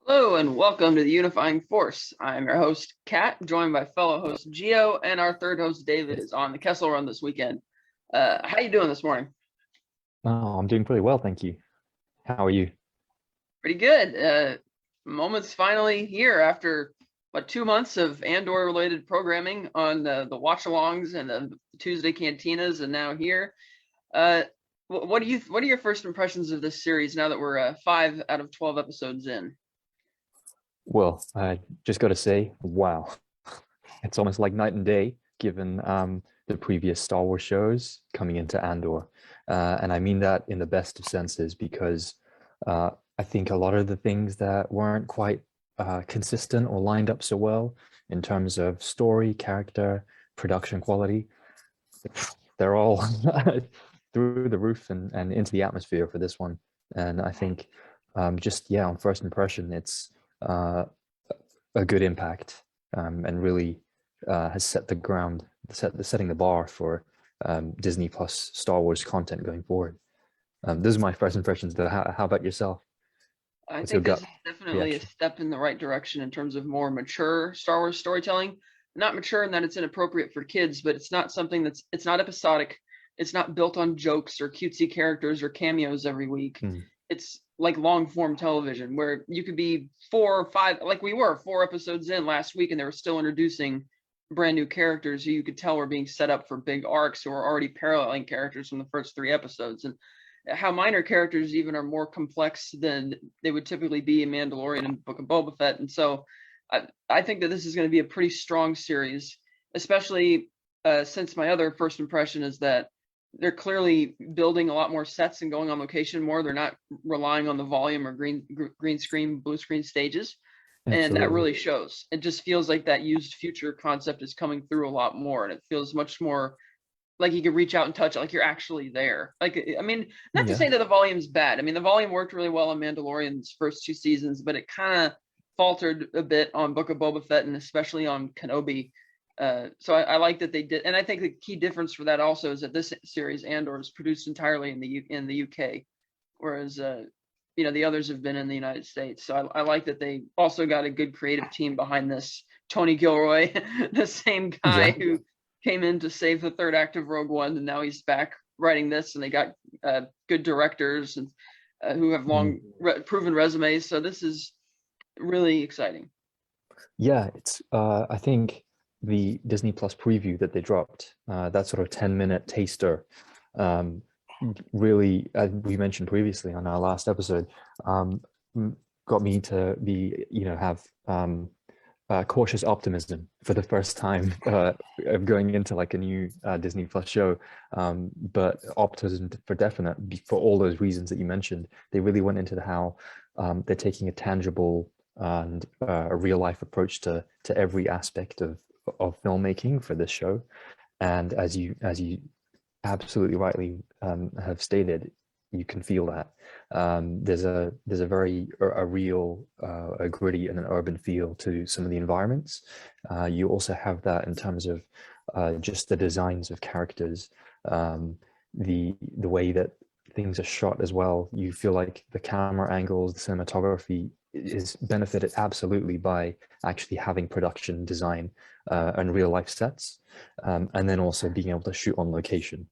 Hello and welcome to the Unifying Force. I'm your host, Kat, joined by fellow host Gio, and our third host, David, is on the Kessel Run this weekend. How you doing this morning? Oh, I'm doing pretty well, thank you. How are you? Pretty good. Moment's finally here after 2 months of Andor-related programming on the watch-alongs and the Tuesday cantinas, and now here. What are your first impressions of this series now that we're 5 out of 12 episodes in? Well, I just got to say, wow. It's almost like night and day, given the previous Star Wars shows coming into Andor. And I mean that in the best of senses, because I think a lot of the things that weren't quite consistent or lined up so well in terms of story, character, production quality, they're all through the roof and into the atmosphere for this one. And I think on first impression, it's a good impact and really has set the ground, setting the bar for Disney Plus Star Wars content going forward. Those are my first impressions, though. How about yourself? I think this is definitely a step in the right direction in terms of more mature Star Wars storytelling. Not mature in that it's inappropriate for kids, but it's not something it's not episodic. It's not built on jokes or cutesy characters or cameos every week. It's like long form television where you could be 4 or 5, like we were 4 episodes in last week, and they were still introducing brand new characters who you could tell were being set up for big arcs or already paralleling characters from the first 3 episodes. And how minor characters even are more complex than they would typically be in Mandalorian and Book of Boba Fett. And so I think that this is going to be a pretty strong series, especially since my other first impression is that they're clearly building a lot more sets and going on location more. They're not relying on the volume or green screen, blue screen stages. Absolutely. And that really shows. It just feels like that used future concept is coming through a lot more, and it feels much more like you could reach out and touch it, like you're actually there. Like, I mean, not to say that the volume's bad. I mean, the volume worked really well on Mandalorian's first 2 seasons, but it kind of faltered a bit on Book of Boba Fett and especially on Kenobi. So I like that they did, and I think the key difference for that also is that this series Andor is produced entirely in the UK, whereas the others have been in the United States. So I like that they also got a good creative team behind this. Tony Gilroy, the same guy who came in to save the 3rd act of Rogue One, and now he's back writing this. And they got good directors and who have long proven resumes. So this is really exciting. Yeah, it's I think the Disney Plus preview that they dropped, that sort of 10-minute taster, really, as we mentioned previously on our last episode, got me to be, have cautious optimism for the first time of going into like a new Disney Plus show, but optimism for definite for all those reasons that you mentioned. They really went into how they're taking a tangible and a real life approach to every aspect of filmmaking for this show. And as you absolutely rightly have stated, you can feel that there's a very real a gritty and an urban feel to some of the environments. You also have that in terms of just the designs of characters, the way that things are shot as well. You feel like the camera angles, the cinematography is benefited absolutely by actually having production design and real life sets, and then also being able to shoot on location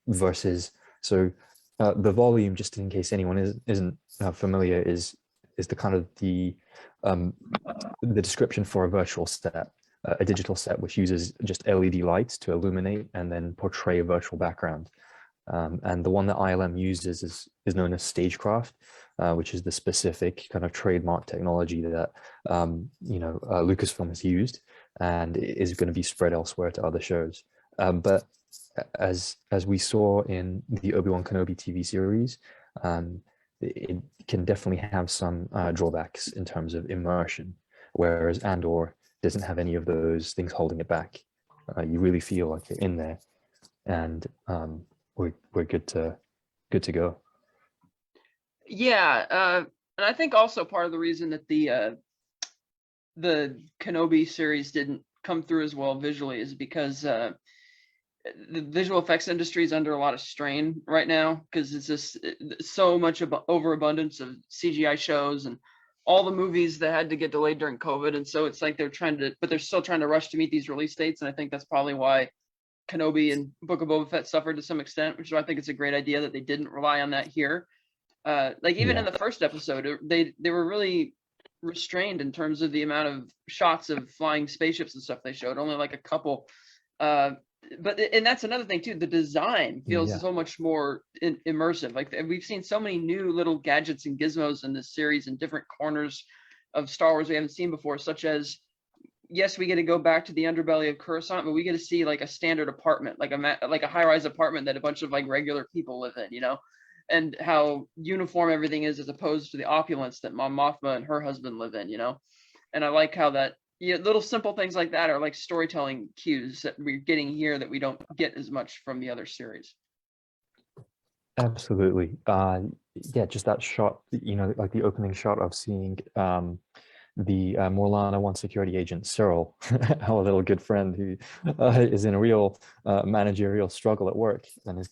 versus the volume, just in case anyone isn't familiar, is is the kind of the description for a virtual set, a digital set which uses just LED lights to illuminate and then portray a virtual background. And the one that ILM uses is known as stagecraft, which is the specific kind of trademark technology that Lucasfilm has used and is going to be spread elsewhere to other shows. But as we saw in the Obi-Wan Kenobi TV series, it can definitely have some drawbacks in terms of immersion, whereas Andor doesn't have any of those things holding it back. You really feel like you're in there, and we're good to go. Yeah, and I think also part of the reason that the Kenobi series didn't come through as well visually is because the visual effects industry is under a lot of strain right now, because it's just so much overabundance of CGI shows and all the movies that had to get delayed during COVID. And so it's like they're still trying to rush to meet these release dates. And I think that's probably why Kenobi and Book of Boba Fett suffered to some extent, which is why I think it's a great idea that they didn't rely on that here. Like even in the first episode, they were really restrained in terms of the amount of shots of flying spaceships and stuff they showed, only like a couple. And that's another thing too, the design feels so much more immersive. Like we've seen so many new little gadgets and gizmos in this series in different corners of Star Wars we haven't seen before, such as, yes, we get to go back to the underbelly of Coruscant, but we get to see like a standard apartment, like a high-rise apartment that a bunch of like regular people live in, and how uniform everything is as opposed to the opulence that Mon Mothma and her husband live in, And I like how that little simple things like that are like storytelling cues that we're getting here that we don't get as much from the other series. Absolutely. Just that shot, like the opening shot of seeing the Morlana 1 security agent Cyril, our little good friend who is in a real managerial struggle at work and is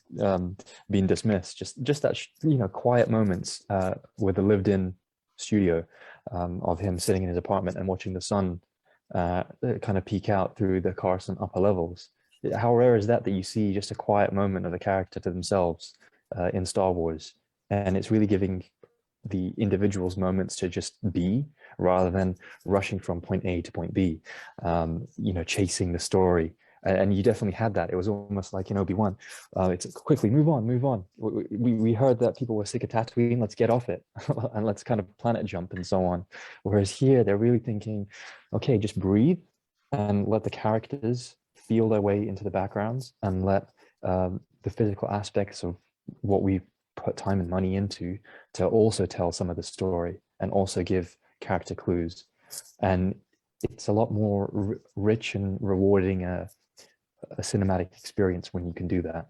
being dismissed. Just that quiet moments with the lived-in studio of him sitting in his apartment and watching the sun kind of peek out through the Carson upper levels. How rare is that you see just a quiet moment of a character to themselves in Star Wars, and it's really giving the individuals moments to just be, rather than rushing from point A to point B, chasing the story. And you definitely had that. It was almost like in Obi-Wan, it's quickly move on. We heard that people were sick of Tatooine, let's get off it and let's kind of planet jump and so on. Whereas here they're really thinking, okay, just breathe and let the characters feel their way into the backgrounds, and let the physical aspects of what we've put time and money into to also tell some of the story and also give character clues. And it's a lot more rich and rewarding a cinematic experience when you can do that.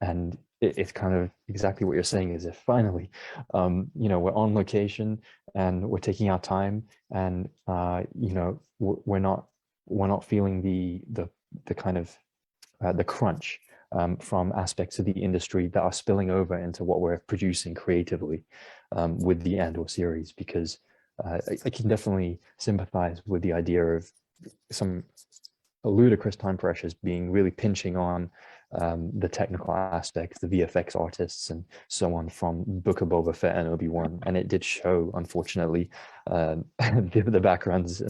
And it's kind of exactly what you're saying, is if finally we're on location and we're taking our time, and we're not feeling the kind of the crunch from aspects of the industry that are spilling over into what we're producing creatively with the Andor series, because I can definitely sympathize with the idea of some ludicrous time pressures being really pinching on the technical aspects, the VFX artists and so on from Book of Boba Fett and Obi-Wan. And it did show, unfortunately, the backgrounds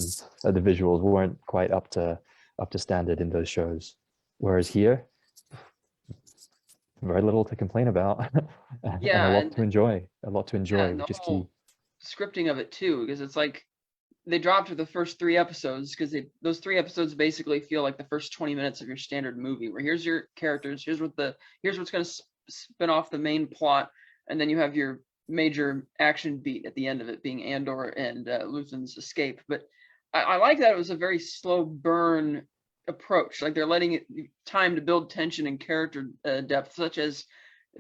and the visuals weren't quite up to standard in those shows. Whereas here, very little to complain about, and a lot to enjoy, which is key. Scripting of it too, because it's like they dropped the first 3 episodes, because those 3 episodes basically feel like the first 20 minutes of your standard movie, where here's your characters, here's what's going to spin off the main plot, and then you have your major action beat at the end of it being Andor and Luthen's escape. But I like that it was a very slow burn approach. Like they're letting it time to build tension and character depth, such as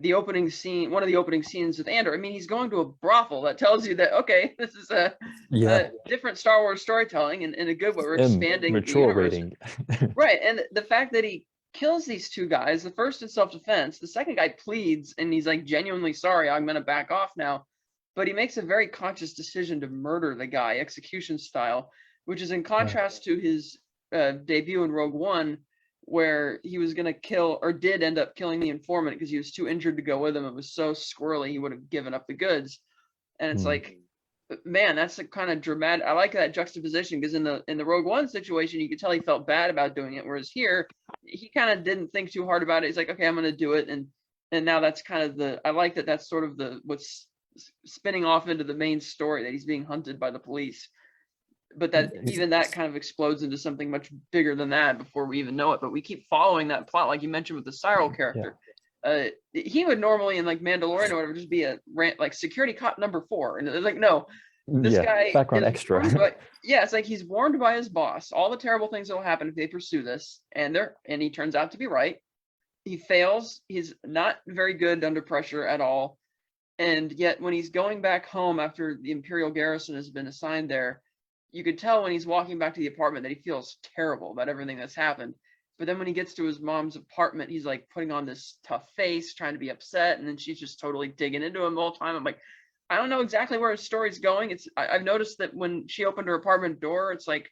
the opening scene, one of the opening scenes with Andor. I mean, he's going to a brothel. That tells you that, okay, this is a different Star Wars storytelling, and in a good way. We're expanding mature the universe. Rating. Right. And the fact that he kills these 2 guys, the first in self-defense, the second guy pleads and he's like genuinely sorry, I'm going to back off now. But he makes a very conscious decision to murder the guy, execution style, which is in contrast to his debut in Rogue One, where he was going to kill, or did end up killing, the informant because he was too injured to go with him. It was so squirrely he would have given up the goods. And it's like, Man, that's a kind of dramatic. I like that juxtaposition, because in the Rogue One situation, you could tell he felt bad about doing it, whereas here he kind of didn't think too hard about it. He's like, okay, I'm going to do it, and now that's kind of the. I like that. That's sort of the what's spinning off into the main story, that he's being hunted by the police. But that even that kind of explodes into something much bigger than that before we even know it. But we keep following that plot, like you mentioned with the Cyril character. He would normally in like Mandalorian or whatever just be a like security cop number 4, and it's like, no, this guy background is extra. it's like he's warned by his boss all the terrible things that will happen if they pursue this, and he turns out to be right. He fails. He's not very good under pressure at all, and yet when he's going back home after the Imperial garrison has been assigned there, you could tell when he's walking back to the apartment that he feels terrible about everything that's happened. But then when he gets to his mom's apartment, he's like putting on this tough face, trying to be upset, and then she's just totally digging into him the whole time. I'm like, I don't know exactly where his story's going. I've noticed that when she opened her apartment door, it's like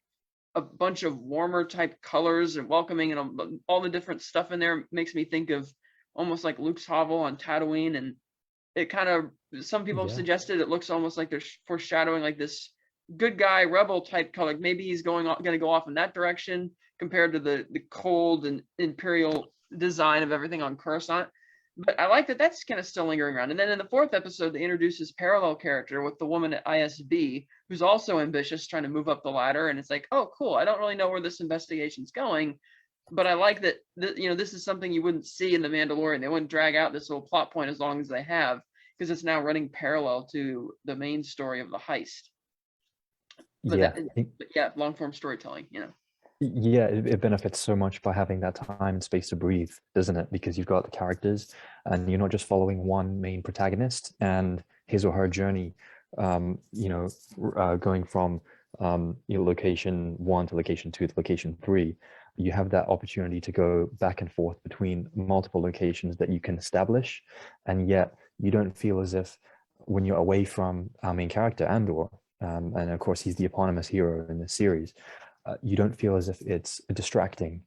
a bunch of warmer type colors and welcoming, and all the different stuff in there makes me think of almost like Luke's hovel on Tatooine. And it kind of, some people have suggested it looks almost like they're foreshadowing like this good guy rebel type color. Maybe he's going to go off in that direction compared to the cold and imperial design of everything on Coruscant. But I like that that's kind of still lingering around. And then in the 4th episode, they introduce this parallel character with the woman at ISB, who's also ambitious, trying to move up the ladder. And it's like, oh, cool. I don't really know where this investigation's going, but I like that, this is something you wouldn't see in The Mandalorian. They wouldn't drag out this little plot point as long as they have, because it's now running parallel to the main story of the heist. But long form storytelling, Yeah, it benefits so much by having that time and space to breathe, doesn't it? Because you've got the characters and you're not just following one main protagonist and his or her journey, going from location 1 to location 2 to location 3. You have that opportunity to go back and forth between multiple locations that you can establish, and yet you don't feel as if when you're away from our main character, Andor, and of course he's the eponymous hero in the series, you don't feel as if it's distracting.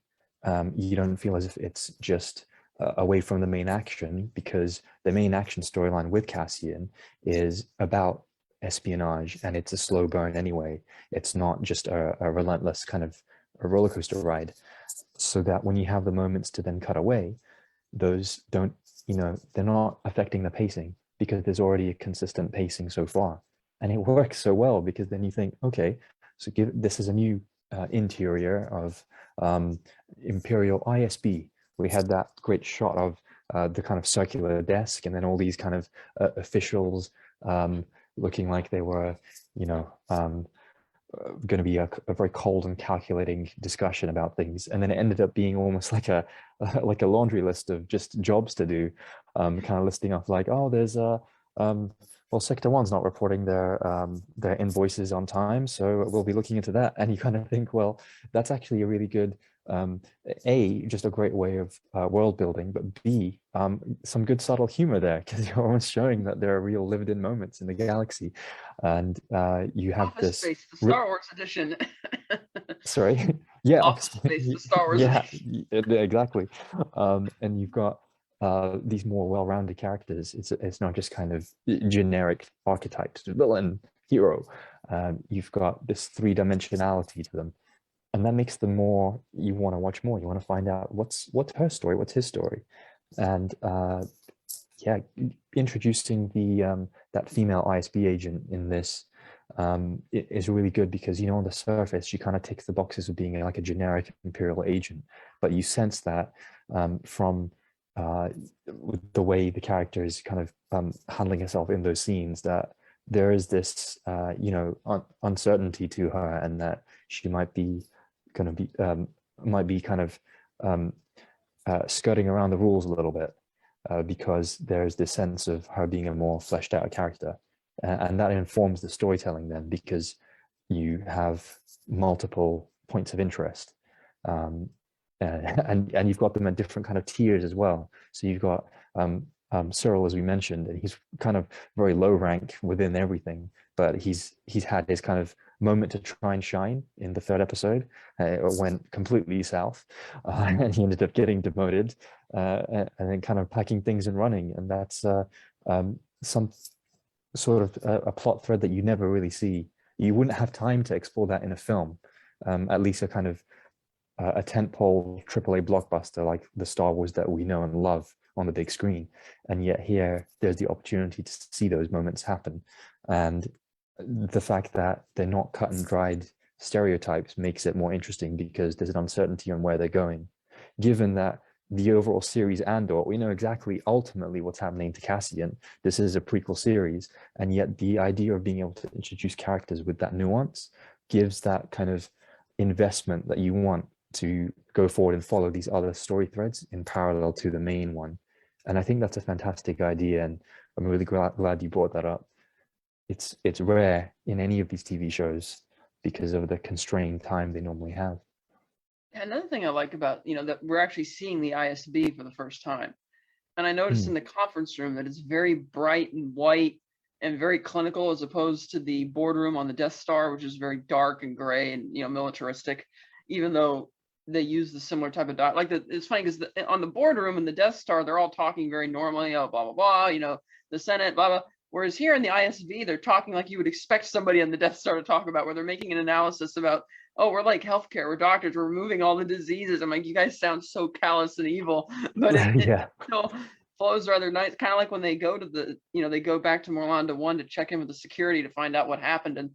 You don't feel as if it's just away from the main action, because the main action storyline with Cassian is about espionage, and it's a slow burn anyway. It's not just a relentless kind of a roller coaster ride. So that when you have the moments to then cut away, those don't, they're not affecting the pacing, because there's already a consistent pacing so far. And it works so well, because then you think, okay, so this is a new interior of Imperial ISB. We had that great shot of the kind of circular desk, and then all these kind of officials looking like they were, going to be a very cold and calculating discussion about things, and then it ended up being almost like a laundry list of just jobs to do, kind of listing off like, oh, there's a well, Sector 1's not reporting their invoices on time, so we'll be looking into that. And you kind of think, well, that's actually a really good, just a great way of world building, but B, some good subtle humor there, because you're almost showing that there are real lived-in moments in the galaxy. And you have Office Space, the Star Wars edition. Sorry? Yeah, Office Space, the Star Wars edition. Exactly. And you've got these more well-rounded characters. It's not just kind of generic archetypes, villain, hero. You've got this three-dimensionality to them, and that makes them more, you want to watch more. You want to find out what's her story, what's his story. And introducing the that female ISB agent in this it is really good, because on the surface she kind of ticks the boxes of being like a generic Imperial agent, but you sense that from the way the character is kind of handling herself in those scenes, that there is this uncertainty to her, and that she might be kind of skirting around the rules a little bit, because there's this sense of her being a more fleshed out character, and that informs the storytelling then, because you have multiple points of interest. And you've got them at different kind of tiers as well. So you've got Cyril, as we mentioned, and he's kind of very low rank within everything, but he's had his kind of moment to try and shine in the 3rd episode. It went completely south, and he ended up getting demoted, and then kind of packing things and running. And that's sort of a plot thread that you never really see. You wouldn't have time to explore that in a film, at least a kind of a tentpole AAA blockbuster like the Star Wars that we know and love on the big screen. And yet here, there's the opportunity to see those moments happen. And the fact that they're not cut and dried stereotypes makes it more interesting because there's an uncertainty on where they're going. Given that the overall series Andor, we know exactly ultimately what's happening to Cassian. This is a prequel series, and yet the idea of being able to introduce characters with that nuance gives that kind of investment that you want to go forward and follow these other story threads in parallel to the main one. And I think that's a fantastic idea, and I'm really glad you brought that up. It's rare in any of these TV shows because of the constrained time they normally have. Another thing I like about, that we're actually seeing the ISB for the first time. And I noticed in the conference room that it's very bright and white and very clinical, as opposed to the boardroom on the Death Star, which is very dark and gray and, militaristic, even though they use the similar type of dot. Like it's funny because on the boardroom in the Death Star, they're all talking very normally, blah, blah, blah, the Senate, blah, blah. Whereas here in the ISB, they're talking like you would expect somebody on the Death Star to talk about, where they're making an analysis about, oh, we're like healthcare, we're doctors, we're removing all the diseases. I'm like, you guys sound so callous and evil, but it still flows rather nice. Kind of like when they go to they go back to Morlanda 1 to check in with the security to find out what happened.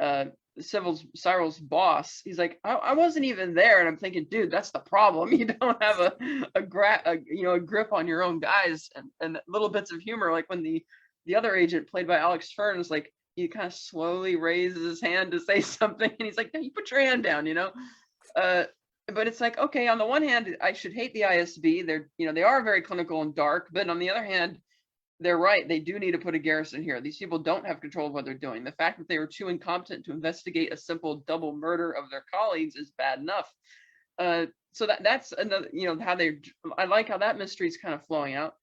And Cyril's boss, he's like, I wasn't even there. And I'm thinking, dude, that's the problem. You don't have a grip on your own guys, and little bits of humor, like when the other agent played by Alex Fern is like, he kind of slowly raises his hand to say something, and he's like, "Hey, you put your hand down," But it's like, okay, on the one hand, I should hate the ISB. They're, they are very clinical and dark, but on the other hand, they're right. They do need to put a garrison here. These people don't have control of what they're doing. The fact that they were too incompetent to investigate a simple double murder of their colleagues is bad enough. So that's another, I like how that mystery is kind of flowing out.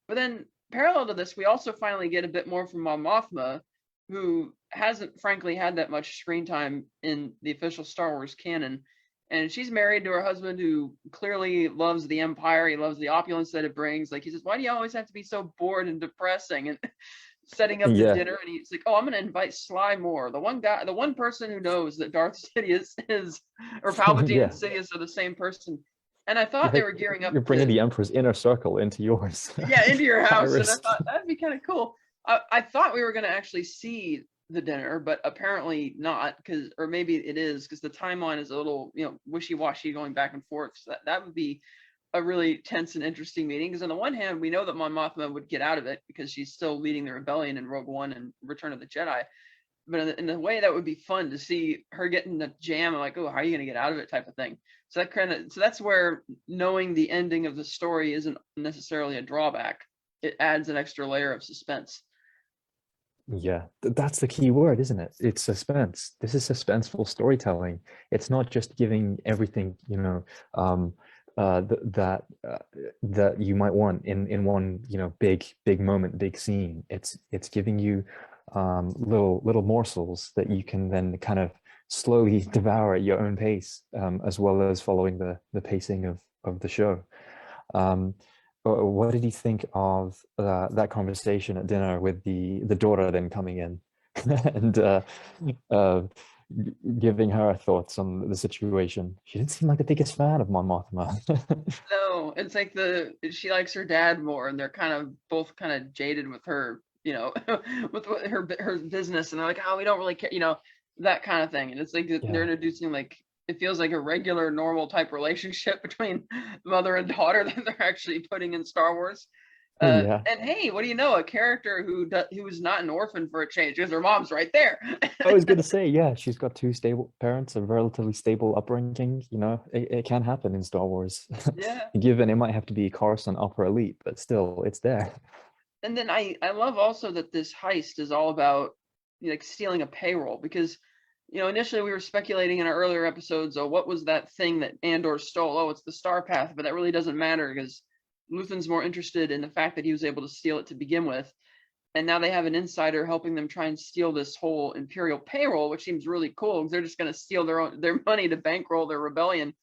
But then parallel to this, we also finally get a bit more from Mon Mothma, who hasn't frankly had that much screen time in the official Star Wars canon. And she's married to her husband, who clearly loves the Empire. He loves the opulence that it brings. Like, he says, why do you always have to be so bored and depressing? And setting up the dinner, and he's like, oh, I'm going to invite Sly Moore, the one person who knows that Darth Sidious or Palpatine and Sidious are the same person. And I thought they were gearing up. You're bringing the Emperor's inner circle into yours. Yeah, into your house. And I thought that'd be kind of cool. I thought we were going to actually see the dinner, but apparently not, or maybe it is, because the timeline is a little, wishy-washy, going back and forth. So that would be a really tense and interesting meeting, because on the one hand, we know that Mon Mothma would get out of it because she's still leading the rebellion in Rogue One and Return of the Jedi. But in a way, that would be fun to see her get in the jam, like, oh, how are you going to get out of it, type of thing. So that's where knowing the ending of the story isn't necessarily a drawback. It adds an extra layer of suspense. Yeah, that's the key word, isn't it? It's suspense. This is suspenseful storytelling. It's not just giving everything, that you might want in one, big moment, big scene. It's giving you little morsels that you can then kind of slowly devour at your own pace, as well as following the pacing of the show. What did you think of that conversation at dinner with the daughter then coming in and giving her thoughts on the situation? She didn't seem like the biggest fan of Mon Mothma. No, it's like she likes her dad more, and they're kind of both kind of jaded with her, with her business, and they're like, oh, we don't really care, that kind of thing. And it's like they're introducing, like, it feels like a regular, normal type relationship between mother and daughter that they're actually putting in Star Wars. And hey, what do you know? A character who is not an orphan for a change, because her mom's right there. I was going to say, yeah, she's got two stable parents, a relatively stable upbringing. It can happen in Star Wars. Yeah. Given it might have to be Coruscant upper elite, but still, it's there. And then I love also that this heist is all about, like, stealing a payroll, because initially we were speculating in our earlier episodes, oh, what was that thing that Andor stole? Oh, it's the Star Path, but that really doesn't matter, because Luthen's more interested in the fact that he was able to steal it to begin with. And now they have an insider helping them try and steal this whole Imperial payroll, which seems really cool, because they're just going to steal their money to bankroll their rebellion.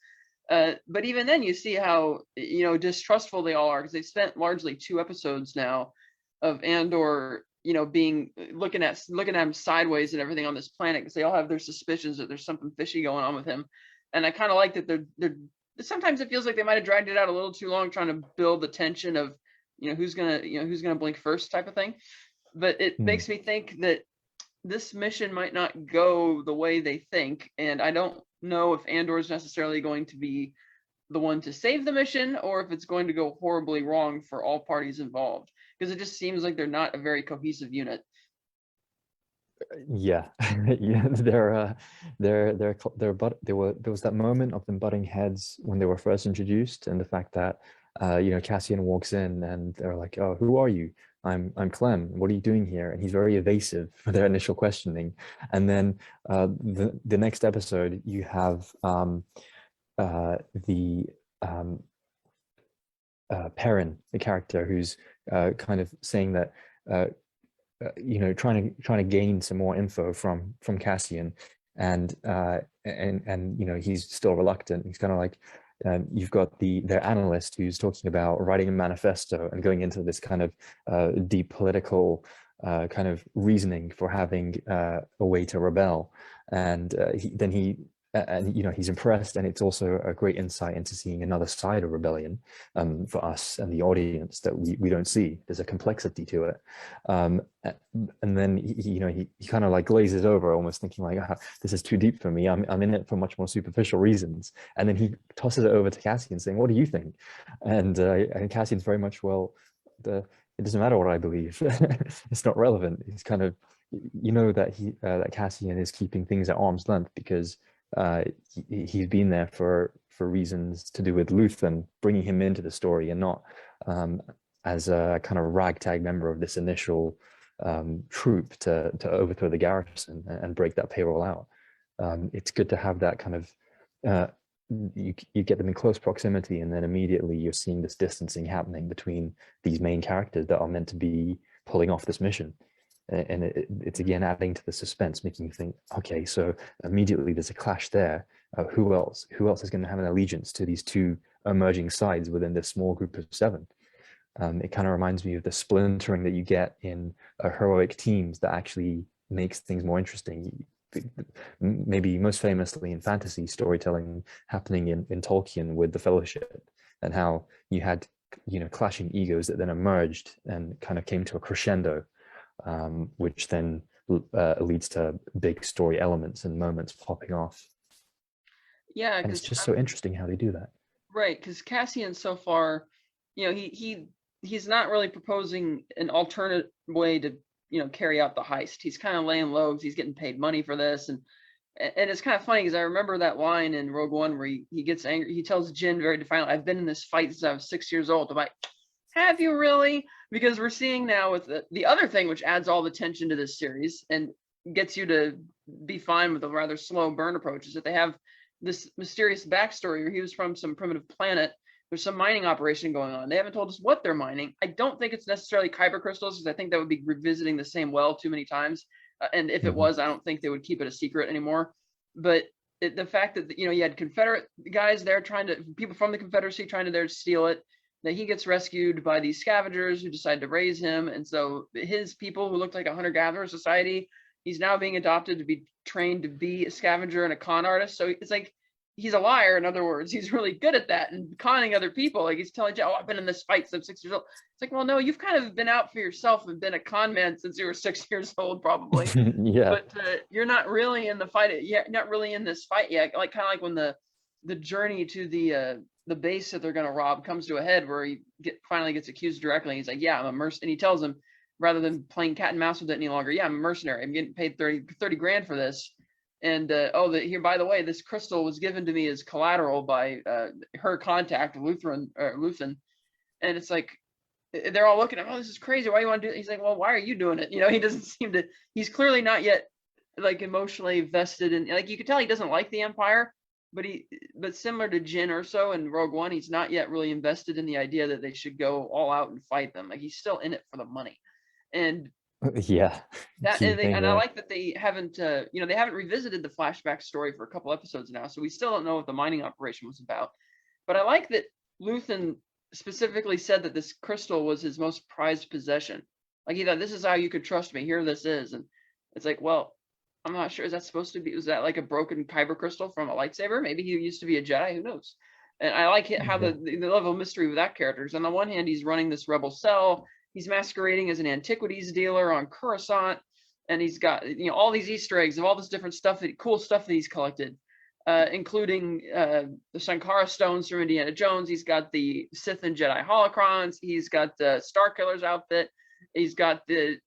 But even then, you see how, distrustful they all are, because they've spent largely 2 episodes now of Andor being looking at him sideways and everything on this planet, because they all have their suspicions that there's something fishy going on with him. And I kind of like that they're sometimes it feels like they might have dragged it out a little too long, trying to build the tension of who's gonna blink first type of thing. But it makes me think that this mission might not go the way they think, and I don't know if Andor is necessarily going to be the one to save the mission, or if it's going to go horribly wrong for all parties involved, because it just seems like they're not a very cohesive unit. Yeah, yeah, there was that moment of them butting heads when they were first introduced, and the fact that Cassian walks in and they're like, "Oh, who are you? I'm Clem. What are you doing here?" And he's very evasive for their initial questioning. And then the next episode, you have the Perrin, the character who's kind of saying that trying to gain some more info from Cassian, and he's still reluctant. He's kind of like, you've got their analyst who's talking about writing a manifesto and going into this kind of deep political kind of reasoning for having a way to rebel, and he's impressed, and it's also a great insight into seeing another side of rebellion for us and the audience that we don't see. There's a complexity to it, and then he kind of like glazes over, almost thinking like, this is too deep for me. I'm in it for much more superficial reasons, and then he tosses it over to Cassian, saying, "What do you think?" And Cassian's very much, well, it doesn't matter what I believe. It's not relevant. He's kind of, that Cassian is keeping things at arm's length because he's been there for reasons to do with Luthen bringing him into the story, and not as a kind of ragtag member of this initial troop to overthrow the garrison and break that payroll out. It's good to have that kind of you get them in close proximity, and then immediately you're seeing this distancing happening between these main characters that are meant to be pulling off this mission. And it's again adding to the suspense, making you think, okay, so immediately there's a clash there. Who else is going to have an allegiance to these two emerging sides within this small group of 7? It kind of reminds me of the splintering that you get in heroic teams that actually makes things more interesting. Maybe most famously in fantasy storytelling happening in Tolkien with the Fellowship, and how you had clashing egos that then emerged and kind of came to a crescendo, which then leads to big story elements and moments popping off. Yeah, and it's just so interesting how they do that. Right, because Cassian so far, he's not really proposing an alternate way to carry out the heist. He's kind of laying low because he's getting paid money for this, and it's kind of funny because I remember that line in Rogue One where he gets angry. He tells Jin very defiantly, "I've been in this fight since I was 6 years old." I'm like, have you really? Because we're seeing now with the other thing, which adds all the tension to this series and gets you to be fine with a rather slow burn approach, is that they have this mysterious backstory where he was from some primitive planet. There's some mining operation going on. They haven't told us what they're mining. I don't think it's necessarily kyber crystals, because I think that would be revisiting the same well too many times. And if it was, I don't think they would keep it a secret anymore. But the fact that you had Confederate guys there people from the Confederacy trying to there to steal it, that he gets rescued by these scavengers who decide to raise him, and so his people who looked like a hunter-gatherer society, he's now being adopted to be trained to be a scavenger and a con artist. So it's like he's a liar. In other words, he's really good at that and conning other people. Like he's telling you, "Oh, I've been in this fight since I'm 6 years old." It's like, well, no, you've kind of been out for yourself and been a con man since you were 6 years old, probably. Yeah. But you're not really in the fight. Yeah, not really in this fight yet. Like kind of like when the journey to the base that they're going to rob comes to a head, where he finally gets accused directly. He's like, "Yeah, I'm a mercenary." And he tells him, rather than playing cat and mouse with it any longer, "Yeah, I'm a mercenary. I'm getting paid 30 grand for this. And here, by the way, this crystal was given to me as collateral by her contact, Luthen." And it's like, they're all looking at him, "Oh, this is crazy. Why do you want to do it?" He's like, "Well, why are you doing it?" He doesn't seem to, he's clearly not yet like emotionally vested in, like you could tell he doesn't like the Empire, but similar to Jin Erso in Rogue One, he's not yet really invested in the idea that they should go all out and fight them. Like he's still in it for the money. And yeah, and I like that they haven't they haven't revisited the flashback story for a couple episodes now, so we still don't know what the mining operation was about. But I like that Luthen specifically said that this crystal was his most prized possession. Like he thought, this is how you could trust me. Here this is. And it's like, well, I'm not sure. Is that supposed to be, is that like a broken kyber crystal from a lightsaber? Maybe he used to be a Jedi. Who knows? And I like how Yeah. the level of mystery with that character is, on the one hand, he's running this rebel cell. He's masquerading as an antiquities dealer on Coruscant. And he's got, all these Easter eggs of all this different stuff, cool stuff that he's collected, including the Sankara stones from Indiana Jones. He's got the Sith and Jedi holocrons. He's got the Starkiller's outfit. He's got the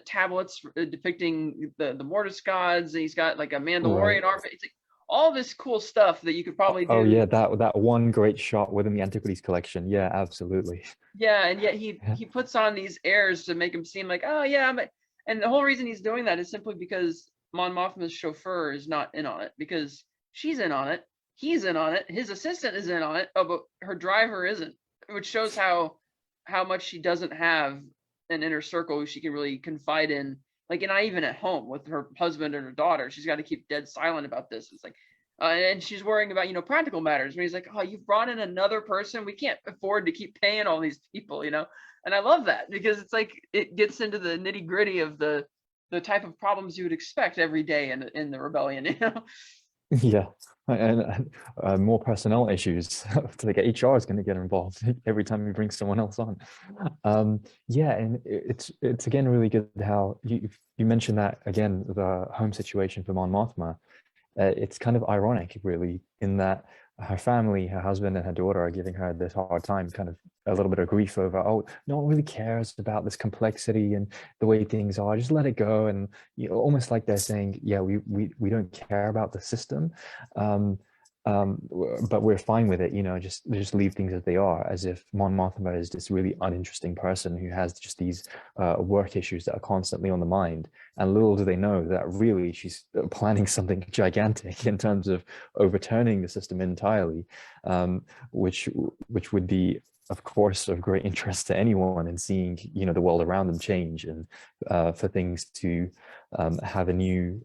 tablets depicting the Mortis gods. He's got like a Mandalorian outfit. It's like all this cool stuff that you could probably do. Oh yeah, that one great shot within the Antiquities collection. Yeah, absolutely. Yeah, and yet he puts on these airs to make him seem like, oh yeah, and the whole reason he's doing that is simply because Mon Mothma's chauffeur is not in on it, because she's in on it, he's in on it, his assistant is in on it, but her driver isn't, which shows how much she doesn't have an inner circle who she can really confide in. Like, and not even at home with her husband and her daughter, she's got to keep dead silent about this. It's like, and she's worrying about, practical matters. When he's like, oh, you've brought in another person. We can't afford to keep paying all these people, And I love that, because it's like, it gets into the nitty gritty of the type of problems you would expect every day in the rebellion, Yeah, and more personnel issues. Like HR is going to get involved every time you bring someone else on. Yeah, and it's again really good how you mentioned that again, the home situation for Mon Mothma. It's kind of ironic, really, in that her family, her husband and her daughter are giving her this hard time, kind of a little bit of grief over, oh, no one really cares about this complexity and the way things are, just let it go. And almost like they're saying, yeah, we don't care about the system, but we're fine with it, just leave things as they are, as if Mon Mothma is this really uninteresting person who has just these work issues that are constantly on the mind. And little do they know that really she's planning something gigantic in terms of overturning the system entirely, which would be, of course, of great interest to anyone in seeing, the world around them change, and for things to have a new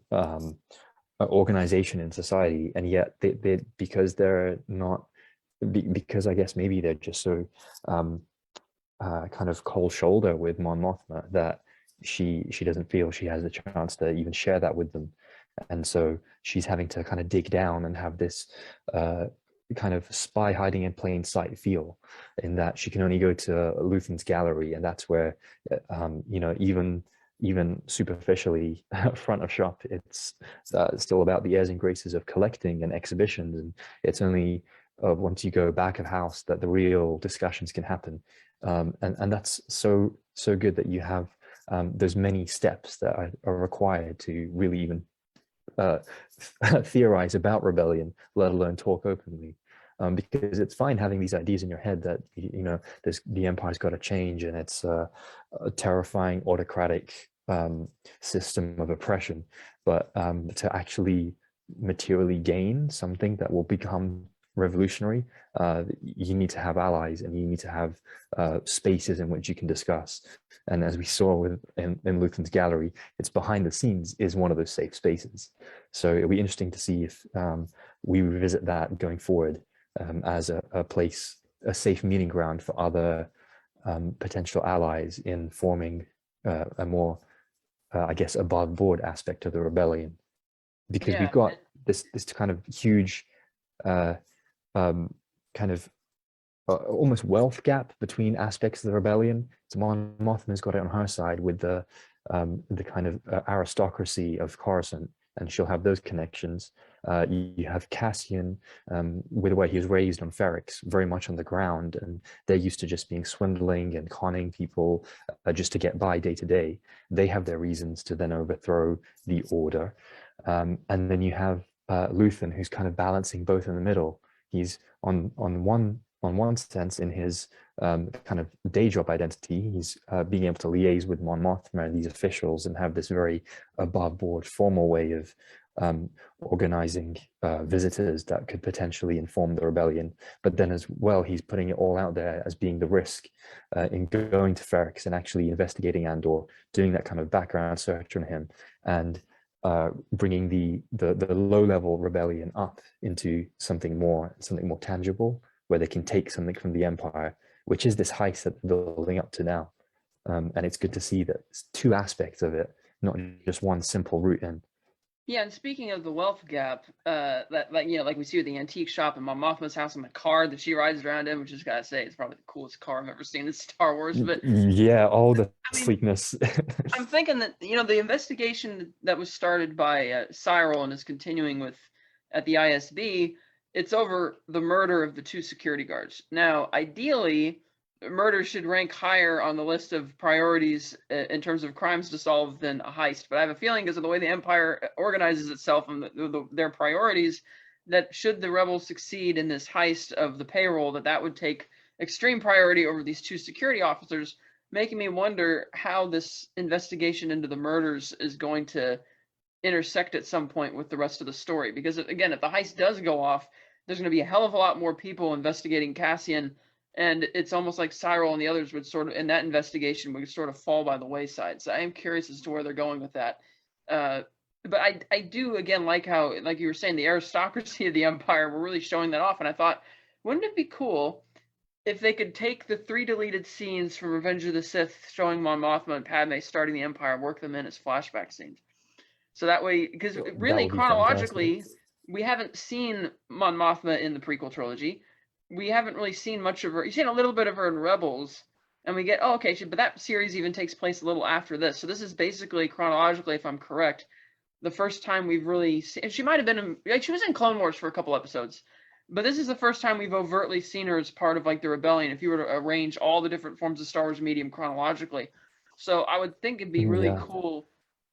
organization in society. And yet they because they're not, because I guess maybe they're just so kind of cold shoulder with Mon Mothma that she doesn't feel she has the chance to even share that with them. And so she's having to kind of dig down and have this kind of spy hiding in plain sight feel, in that she can only go to Luthen's gallery, and that's where even superficially front of shop, it's still about the airs and graces of collecting and exhibitions, and it's only once you go back of house that the real discussions can happen. And that's so good that you have those many steps that are required to really even theorize about rebellion, let alone talk openly. Because it's fine having these ideas in your head that the empire's got to change, and it's a terrifying autocratic system of oppression, but to actually materially gain something that will become revolutionary, you need to have allies, and you need to have spaces in which you can discuss. And as we saw in Luthen's gallery, it's behind the scenes is one of those safe spaces. So it'll be interesting to see if we revisit that going forward, as a place, a safe meeting ground for other potential allies in forming a more, I guess, above board aspect of the rebellion. Because we've got this kind of huge kind of almost wealth gap between aspects of the rebellion. So Mon Mothma's got it on her side with the kind of aristocracy of Coruscant, and she'll have those connections. You have Cassian, with the way he was raised on Ferrix, very much on the ground, and they're used to just being swindling and conning people just to get by day to day. They have their reasons to then overthrow the order. And then you have Luthen, who's kind of balancing both in the middle. He's on one sense, in his kind of day job identity, he's being able to liaise with Mon Mothma and these officials, and have this very above board formal way of organizing visitors that could potentially inform the rebellion. But then as well, he's putting it all out there as being the risk in going to Ferrix and actually investigating Andor, doing that kind of background search on him, and bringing the low level rebellion up into something more tangible, where they can take something from the Empire, which is this heist that they're building up to now. and it's good to see that it's two aspects of it, not just one simple route in. Yeah, and speaking of the wealth gap, that like like we see at the antique shop in Mon Mothma's house, and the car that she rides around in, which is gotta say, it's probably the coolest car I've ever seen in Star Wars. But yeah, all the I mean, sleekness. I'm thinking that the investigation that was started by Cyril and is continuing with at the ISB, it's over the murder of the 2 security guards. Now, ideally, murder should rank higher on the list of priorities in terms of crimes to solve than a heist. But I have a feeling, because of the way the Empire organizes itself and their priorities, that should the rebels succeed in this heist of the payroll, that would take extreme priority over these 2 security officers, making me wonder how this investigation into the murders is going to intersect at some point with the rest of the story. Because again, if the heist does go off, there's going to be a hell of a lot more people investigating Cassian, and it's almost like Cyril and the others would sort of, in that investigation, would sort of fall by the wayside. So I am curious as to where they're going with that. But I do, again, like how, like you were saying, the aristocracy of the Empire were really showing that off. And I thought, wouldn't it be cool if they could take the 3 deleted scenes from Revenge of the Sith showing Mon Mothma and Padme starting the Empire and work them in as flashback scenes? So that way, because really chronologically, we haven't seen Mon Mothma in the prequel trilogy. We haven't really seen much of her. You've seen a little bit of her in Rebels, and we get, oh, okay, but that series even takes place a little after this. So this is basically, chronologically, if I'm correct, the first time we've really seen, she might have been in, she was in Clone Wars for a couple episodes, but this is the first time we've overtly seen her as part of like the rebellion, if you were to arrange all the different forms of Star Wars medium chronologically. So I would think it'd be really cool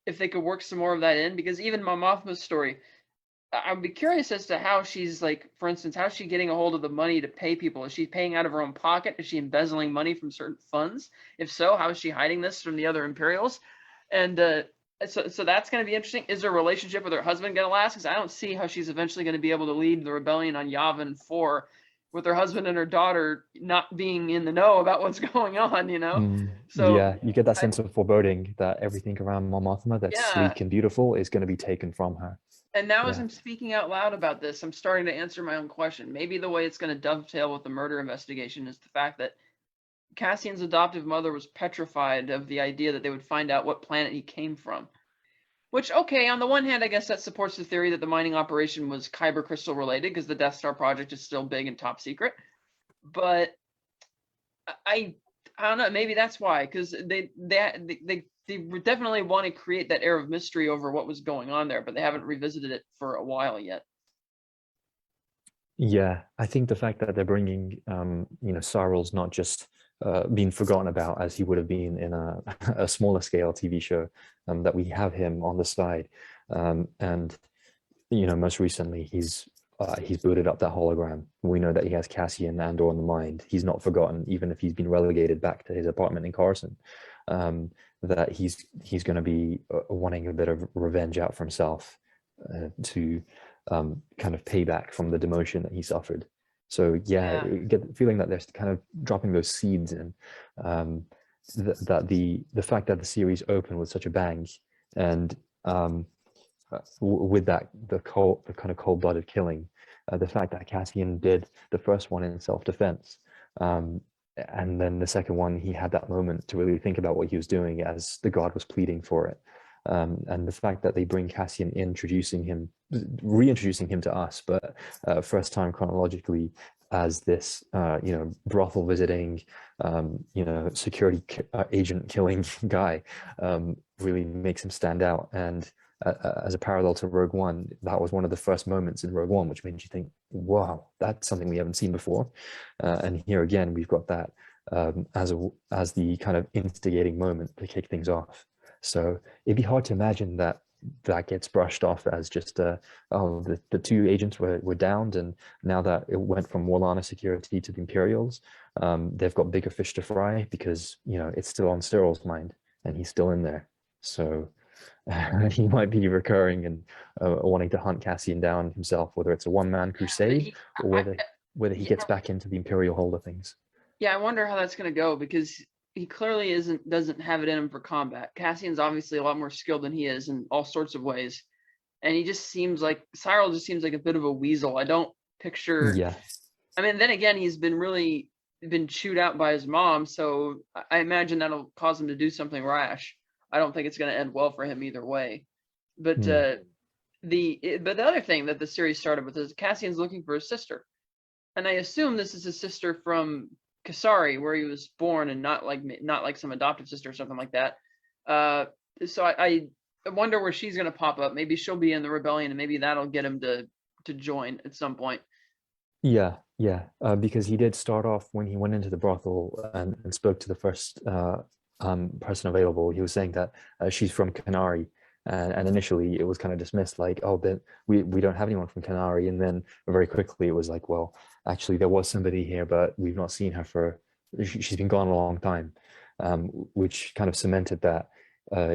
if they could work some more of that in, because even Mon Mothma's story, I'd be curious as to how she's, like, for instance, how's she getting a hold of the money to pay people? Is she paying out of her own pocket? Is she embezzling money from certain funds? If so, how is she hiding this from the other Imperials? And so that's going to be interesting. Is her relationship with her husband going to last? Because I don't see how she's eventually going to be able to lead the rebellion on Yavin 4 with her husband and her daughter not being in the know about what's going on, So yeah, you get that sense of foreboding that everything around Mon Mothma that's sleek and beautiful is going to be taken from her. And now, as I'm speaking out loud about this, I'm starting to answer my own question. Maybe the way it's going to dovetail with the murder investigation is the fact that Cassian's adoptive mother was petrified of the idea that they would find out what planet he came from. Which, okay, on the one hand, I guess that supports the theory that the mining operation was Kyber crystal related, because the Death Star project is still big and top secret. But I don't know. Maybe that's why, because they definitely want to create that air of mystery over what was going on there, but they haven't revisited it for a while yet. Yeah, I think the fact that they're bringing, Cyril's not just being forgotten about as he would have been in a smaller scale TV show, that we have him on the side, and most recently he's booted up that hologram. We know that he has Cassian and Andor in the mind. He's not forgotten, even if he's been relegated back to his apartment in Carson. That he's going to be wanting a bit of revenge out for himself, to kind of pay back from the demotion that he suffered. So yeah, get the feeling that they're kind of dropping those seeds in, that the fact that the series opened with such a bang, and with that the kind of cold-blooded killing, the fact that Cassian did the first one in self-defense, and then the second one he had that moment to really think about what he was doing as the god was pleading for it, and the fact that they bring Cassian in, reintroducing him to us, but first time chronologically as this brothel visiting, security agent killing guy, really makes him stand out. And as a parallel to Rogue One, that was one of the first moments in Rogue One which made you think, wow, that's something we haven't seen before. And here again we've got that as the kind of instigating moment to kick things off. So it'd be hard to imagine that gets brushed off as just the 2 agents were downed, and now that it went from Warlana security to the Imperials, they've got bigger fish to fry, because it's still on Cyril's mind and he's still in there. So he might be recurring and wanting to hunt Cassian down himself, whether it's a one-man crusade or whether he gets back into the Imperial hold of things. Yeah, I wonder how that's going to go, because he clearly doesn't have it in him for combat. Cassian's obviously a lot more skilled than he is in all sorts of ways, and Cyril just seems like a bit of a weasel. I don't picture. Yeah. I mean, then again, he's been really been chewed out by his mom, so I imagine that'll cause him to do something rash. I don't think it's going to end well for him either way. But Mm. the other thing that the series started with is Cassian's looking for his sister, and I assume this is his sister from Kasari, where he was born, and not like some adoptive sister or something like that. So I wonder where she's going to pop up. Maybe she'll be in the rebellion, and maybe that'll get him to join at some point. Yeah, yeah, because he did start off when he went into the brothel and spoke to the first person available. He was saying that she's from Canary, and initially it was kind of dismissed, like, oh, then we don't have anyone from Canary, and then very quickly it was like, well, actually there was somebody here, but we've not seen her for she's been gone a long time, which kind of cemented that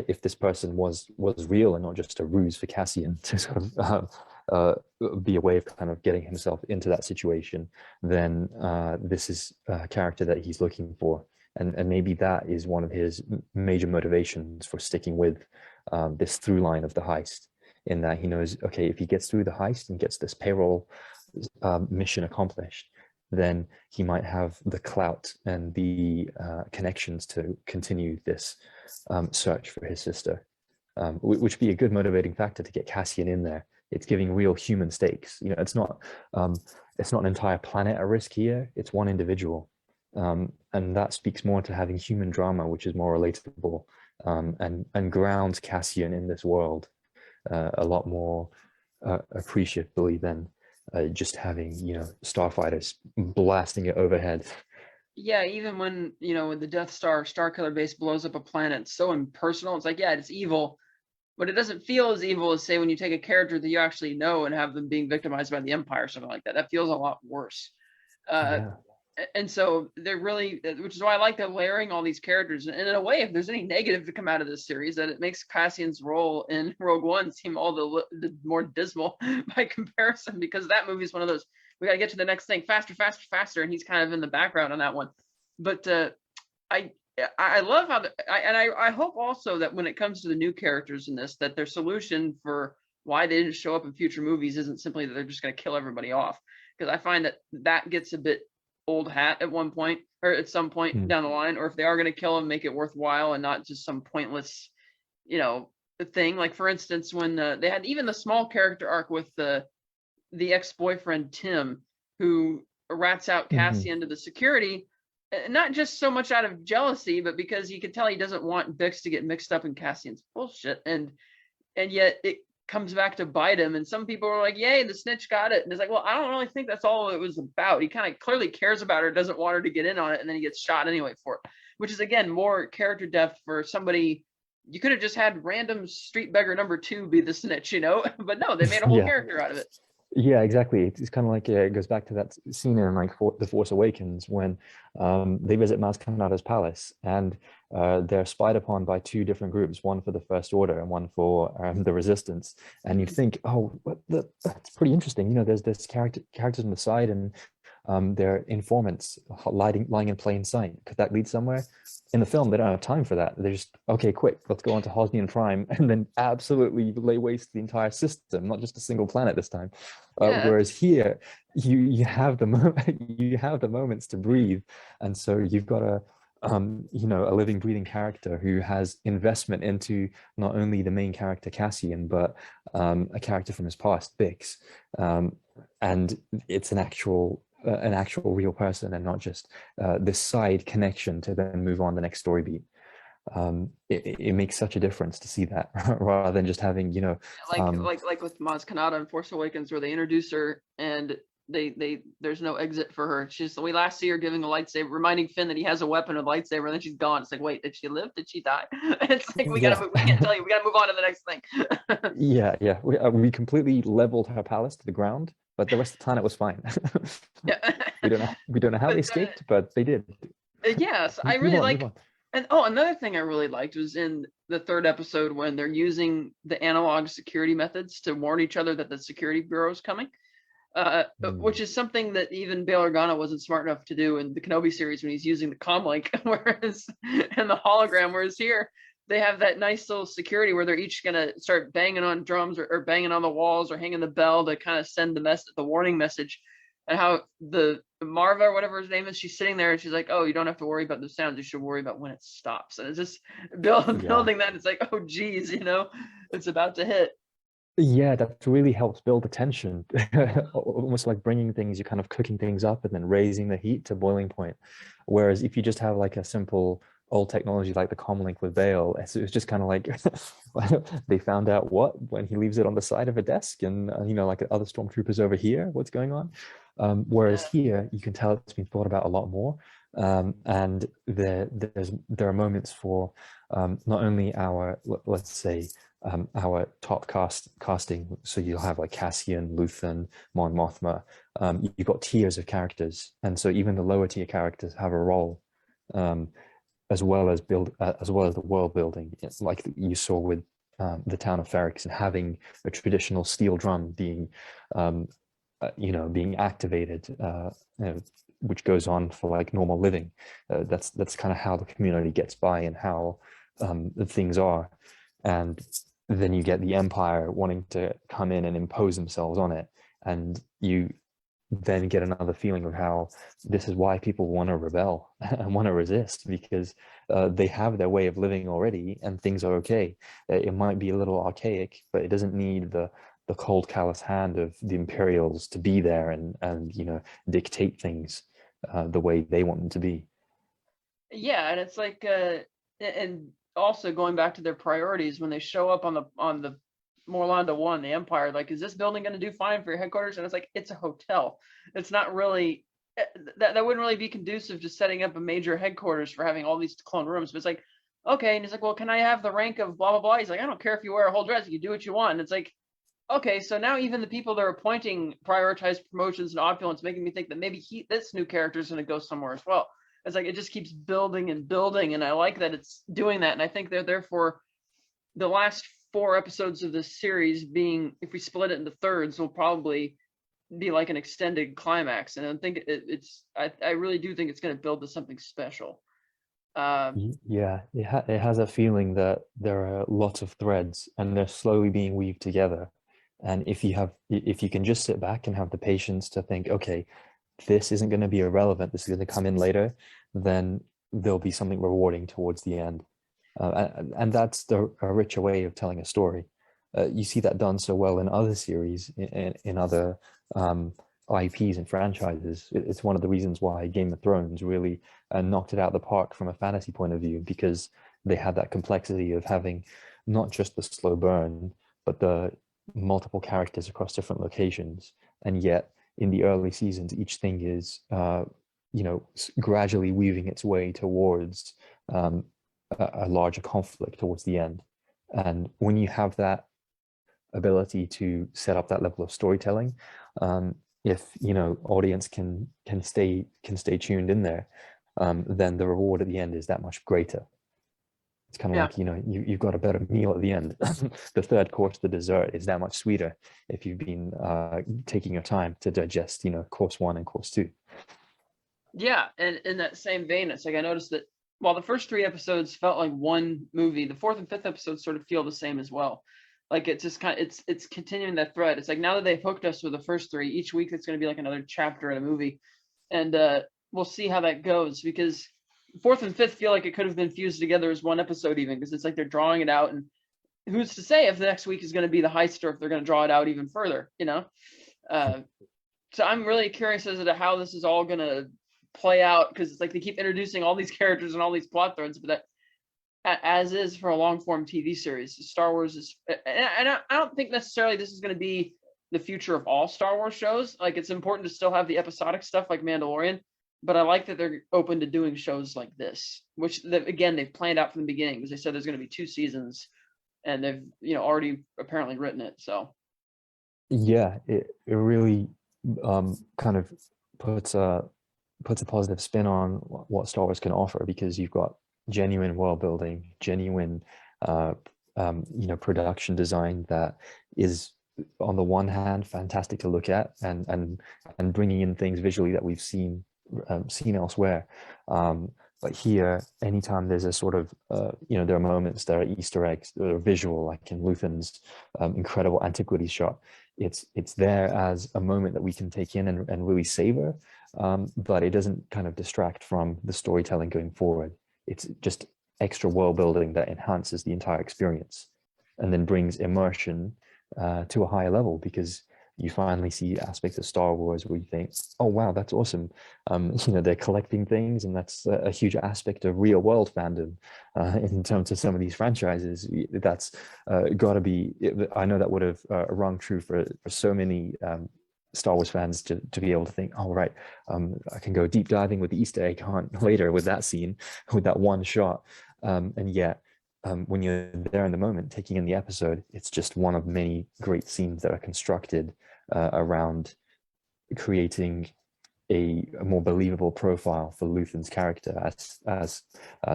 if this person was real and not just a ruse for Cassian to sort of be a way of kind of getting himself into that situation, then this is a character that he's looking for. And maybe that is one of his major motivations for sticking with this through line of the heist, in that he knows, okay, if he gets through the heist and gets this payroll mission accomplished, then he might have the clout and the connections to continue this search for his sister, which would be a good motivating factor to get Cassian in there. It's giving real human stakes. You know, it's not an entire planet at risk here. It's one individual, and that speaks more to having human drama, which is more relatable, and grounds Cassian in this world a lot more appreciatively than just having, you know, starfighters blasting it overhead. Yeah, even when, when the Death Star Starkiller base blows up a planet, it's so impersonal. It's like, yeah, it's evil, but it doesn't feel as evil as, say, when you take a character that you actually know and have them being victimized by the Empire or something like that. That feels a lot worse. Yeah. And so they're really, which is why I like they're layering all these characters. And in a way, if there's any negative to come out of this series, that it makes Cassian's role in Rogue One seem all the more dismal by comparison, because that movie is one of those, we got to get to the next thing faster, faster, faster, and he's kind of in the background on that one. But I love how I hope also that when it comes to the new characters in this, that their solution for why they didn't show up in future movies isn't simply that they're just going to kill everybody off, because I find that gets a bit old hat at one point, or at some point down the line, or if they are going to kill him, make it worthwhile and not just some pointless, thing. Like, for instance, when they had even the small character arc with the ex-boyfriend Tim, who rats out Cassian to the security, not just so much out of jealousy, but because you can tell he doesn't want Bix to get mixed up in Cassian's bullshit, and yet it comes back to bite him. And some people are like, yay, the snitch got it. And it's like, well, I don't really think that's all it was about. He kind of clearly cares about her, doesn't want her to get in on it, and then he gets shot anyway for it, which is, again, more character depth for somebody. You could have just had random street beggar number 2 be the snitch, but no, they made a whole character out of it. Yeah, exactly. It's kind of like, it goes back to that scene in like The Force Awakens when they visit Maz Kanata's palace, and they're spied upon by 2 different groups, one for the First Order and one for the Resistance. And you'd think, oh, that's pretty interesting. There's this characters on the side, and they're informants lying in plain sight. Could that lead somewhere? In the film, they don't have time for that. They're just, okay, quick, let's go on to Hosnian Prime, and then absolutely lay waste to the entire system, not just a single planet this time. Whereas here, you have the moments to breathe, and so you've got a living, breathing character who has investment into not only the main character Cassian, but a character from his past, Bix, and it's an actual real person, and not just this side connection to then move on the next story beat. It makes such a difference to see that rather than just having, like with Maz Kanata in Force Awakens, where they introduce her and there's no exit for her. We last see her giving a lightsaber, reminding Finn that he has a weapon with a lightsaber, and then she's gone. It's like, wait, did she live? Did she die? It's like, we can't tell you. We gotta move on to the next thing. Yeah. We completely leveled her palace to the ground, but the rest of the planet was fine. we don't know how they escaped, but they did. Yes, I really like. And another thing I really liked was in the 3rd episode when they're using the analog security methods to warn each other that the security bureau is coming, which is something that even Bail Organa wasn't smart enough to do in the Kenobi series when he's using the comlink, whereas and the hologram. Whereas here they have that nice little security where they're each gonna start banging on drums or banging on the walls or hanging the bell to kind of send the warning message. and how the Marva or whatever his name is, she's sitting there and she's like, "Oh, you don't have to worry about the sounds. You should worry about when it stops." And it's just Yeah. building that. It's like, oh, geez, it's about to hit. Yeah, that really helps build the tension. Almost like bringing things, you're kind of cooking things up and then raising the heat to boiling point. Whereas if you just have like a simple old technology like the comlink with Bale, it's just kind of like they found out what when he leaves it on the side of a desk, and like other stormtroopers over here, what's going on? Whereas Yeah. here, you can tell it's been thought about a lot more. And there are moments for not only our, let's say, our top casting. So you'll have like Cassian, Luthen, Mon Mothma. You've got tiers of characters, and so even the lower tier characters have a role, um, as well as the world building, like you saw with the town of Ferrix, and having a traditional steel drum being, being activated, which goes on for like normal living. That's kind of how the community gets by and how things are. And then you get the Empire wanting to come in and impose themselves on it, and you then get another feeling of how this is why people want to rebel and want to resist, because they have their way of living already and things are okay. It might be a little archaic, but it doesn't need the cold callous hand of the Imperials to be there and dictate things the way they want them to be. Yeah, and it's like, and also going back to their priorities when they show up on the Morlanda One, the Empire, like, is this building going to do fine for your headquarters? And it's like, it's a hotel. It's not really that wouldn't really be conducive to setting up a major headquarters for having all these clone rooms. But it's like, okay, and he's like, well, can I have the rank of blah blah blah? He's like, I don't care if you wear a whole dress, you can do what you want. And it's like, okay, so now even the people they're appointing prioritize promotions and opulence, making me think that maybe this new character is going to go somewhere as well. It's like it just keeps building and building, and I like that it's doing that. And I think they're therefore the last 4 episodes of this series being, if we split it into thirds, will probably be like an extended climax. And I think I really do think it's going to build to something special. Yeah, it has a feeling that there are lots of threads and they're slowly being weaved together. And if you can just sit back and have the patience to think, okay, this isn't going to be irrelevant, this is going to come in later, then there'll be something rewarding towards the end. And that's a richer way of telling a story. You see that done so well in other series, in other IPs and franchises. It's one of the reasons why Game of Thrones really knocked it out of the park from a fantasy point of view, because they had that complexity of having not just the slow burn, but the multiple characters across different locations. And yet, in the early seasons, each thing is, gradually weaving its way towards a larger conflict towards the end. And when you have that ability to set up that level of storytelling, if audience can stay tuned in there, then the reward at the end is that much greater. It's kind of like you've got a better meal at the end. The third course, the dessert, is that much sweeter if you've been taking your time to digest course 1 and course 2. Yeah, and in that same vein, it's like I noticed that while the first 3 episodes felt like one movie, the 4th and 5th episodes sort of feel the same as well. Like it's just kind of it's continuing that thread. It's like now that they've hooked us with the first 3, each week it's going to be like another chapter in a movie, and we'll see how that goes, because 4th and 5th feel like it could have been fused together as one episode, even, because it's like they're drawing it out, and who's to say if the next week is going to be the heist or if they're going to draw it out even further, so I'm really curious as to how this is all going to play out, because it's like they keep introducing all these characters and all these plot threads, but that, as is for a long form TV series, Star Wars is, and I don't think necessarily this is going to be the future of all Star Wars shows. Like, it's important to still have the episodic stuff like Mandalorian, but I like that they're open to doing shows like this, which they've planned out from the beginning, because they said there's going to be 2 seasons, and they've already apparently written it. So yeah, it really kind of puts a positive spin on what Star Wars can offer, because you've got genuine world building, genuine production design that is, on the one hand, fantastic to look at, and bringing in things visually that we've seen elsewhere. But here, anytime there's a sort of, there are moments, there are Easter eggs that are visual, like in Luthen's incredible antiquity shot. it's there as a moment that we can take in and really savor, but it doesn't kind of distract from the storytelling going forward. It's just extra world building that enhances the entire experience and then brings immersion to a higher level, because you finally see aspects of Star Wars where you think, oh wow, that's awesome. They're collecting things, and that's a huge aspect of real world fandom in terms of some of these franchises. That's got to be, I know that would have rung true for so many Star Wars fans to be able to think, oh right, I can go deep diving with the Easter egg hunt later with that scene, with that one shot. And yet, when you're there in the moment, taking in the episode, it's just one of many great scenes that are constructed around creating a more believable profile for Luthen's character, as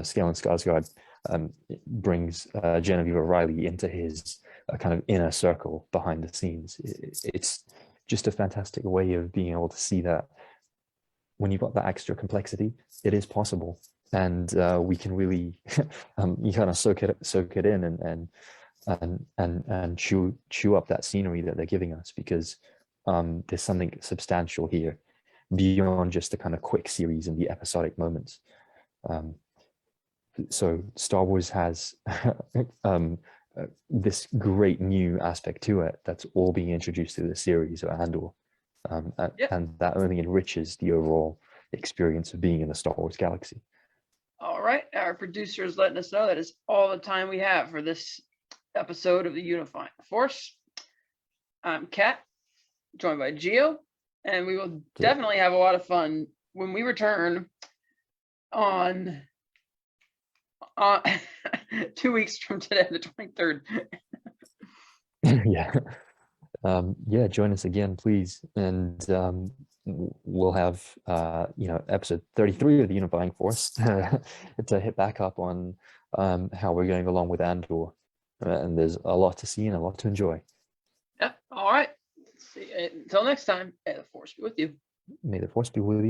Scanlan Skarsgård brings Genevieve O'Reilly into his kind of inner circle behind the scenes. It's just a fantastic way of being able to see that when you've got that extra complexity, it is possible. And we can really you kind of soak it in and chew up that scenery that they're giving us, because there's something substantial here beyond just the kind of quick series and the episodic moments. So Star Wars has this great new aspect to it that's all being introduced through the series of Andor, and that only enriches the overall experience of being in the Star Wars galaxy. All right, our producer is letting us know that is all the time we have for this episode of the Unifying Force. I'm Kat, joined by Gio, and we will definitely have a lot of fun when we return on 2 weeks from today, the 23rd. Yeah, join us again, please, and we'll have episode 33 of the Unifying Force to hit back up on how we're going along with Andor, and there's a lot to see and a lot to enjoy. All right, see, until next time, may the Force be with you. May the Force be with you.